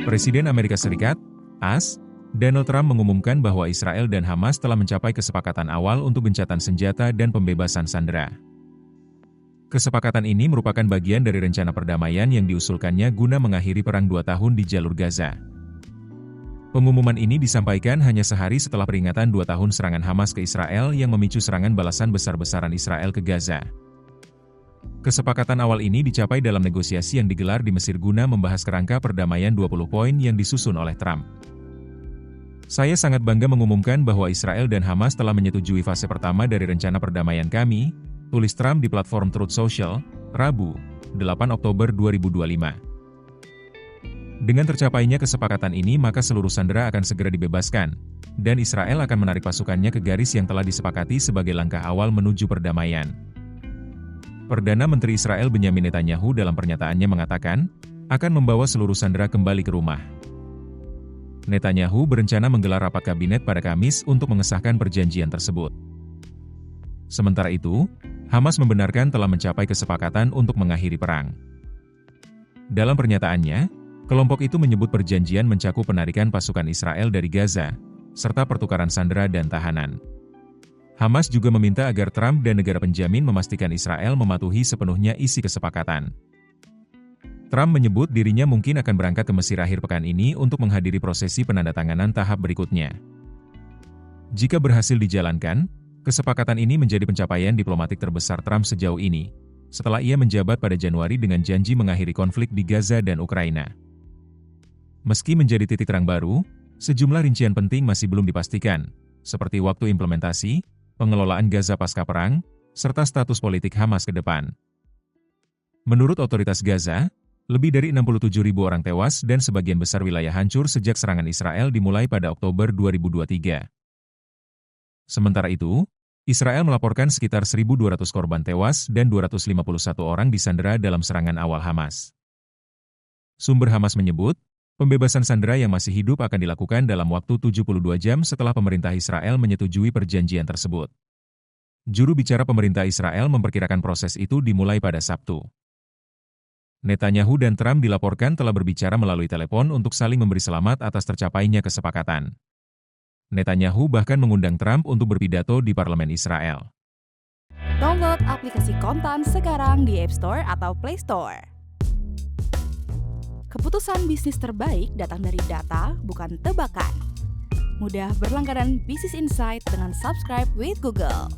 Presiden Amerika Serikat, AS, Donald Trump mengumumkan bahwa Israel dan Hamas telah mencapai kesepakatan awal untuk gencatan senjata dan pembebasan sandera. Kesepakatan ini merupakan bagian dari rencana perdamaian yang diusulkannya guna mengakhiri perang 2 tahun di jalur Gaza. Pengumuman ini disampaikan hanya sehari setelah peringatan 2 tahun serangan Hamas ke Israel yang memicu serangan balasan besar-besaran Israel ke Gaza. Kesepakatan awal ini dicapai dalam negosiasi yang digelar di Mesir guna membahas kerangka perdamaian 20 poin yang disusun oleh Trump. Saya sangat bangga mengumumkan bahwa Israel dan Hamas telah menyetujui fase pertama dari rencana perdamaian kami, tulis Trump di platform Truth Social, Rabu, 8 Oktober 2025. Dengan tercapainya kesepakatan ini maka seluruh sandera akan segera dibebaskan, dan Israel akan menarik pasukannya ke garis yang telah disepakati sebagai langkah awal menuju perdamaian. Perdana Menteri Israel Benyamin Netanyahu dalam pernyataannya mengatakan, akan membawa seluruh sandera kembali ke rumah. Netanyahu berencana menggelar rapat kabinet pada Kamis untuk mengesahkan perjanjian tersebut. Sementara itu, Hamas membenarkan telah mencapai kesepakatan untuk mengakhiri perang. Dalam pernyataannya, kelompok itu menyebut perjanjian mencakup penarikan pasukan Israel dari Gaza, serta pertukaran sandera dan tahanan. Hamas juga meminta agar Trump dan negara penjamin memastikan Israel mematuhi sepenuhnya isi kesepakatan. Trump menyebut dirinya mungkin akan berangkat ke Mesir akhir pekan ini untuk menghadiri prosesi penandatanganan tahap berikutnya. Jika berhasil dijalankan, kesepakatan ini menjadi pencapaian diplomatik terbesar Trump sejauh ini, setelah ia menjabat pada Januari dengan janji mengakhiri konflik di Gaza dan Ukraina. Meski menjadi titik terang baru, sejumlah rincian penting masih belum dipastikan, seperti waktu implementasi, pengelolaan Gaza pasca perang, serta status politik Hamas ke depan. Menurut otoritas Gaza, lebih dari 67.000 orang tewas dan sebagian besar wilayah hancur sejak serangan Israel dimulai pada Oktober 2023. Sementara itu, Israel melaporkan sekitar 1.200 korban tewas dan 251 orang disandera dalam serangan awal Hamas. Sumber Hamas menyebut, pembebasan sandera yang masih hidup akan dilakukan dalam waktu 72 jam setelah pemerintah Israel menyetujui perjanjian tersebut. Juru bicara pemerintah Israel memperkirakan proses itu dimulai pada Sabtu. Netanyahu dan Trump dilaporkan telah berbicara melalui telepon untuk saling memberi selamat atas tercapainya kesepakatan. Netanyahu bahkan mengundang Trump untuk berpidato di parlemen Israel. Download aplikasi Kontan sekarang di App Store atau Play Store. Keputusan bisnis terbaik datang dari data, bukan tebakan. Mudah berlangganan Business Insight dengan subscribe with Google.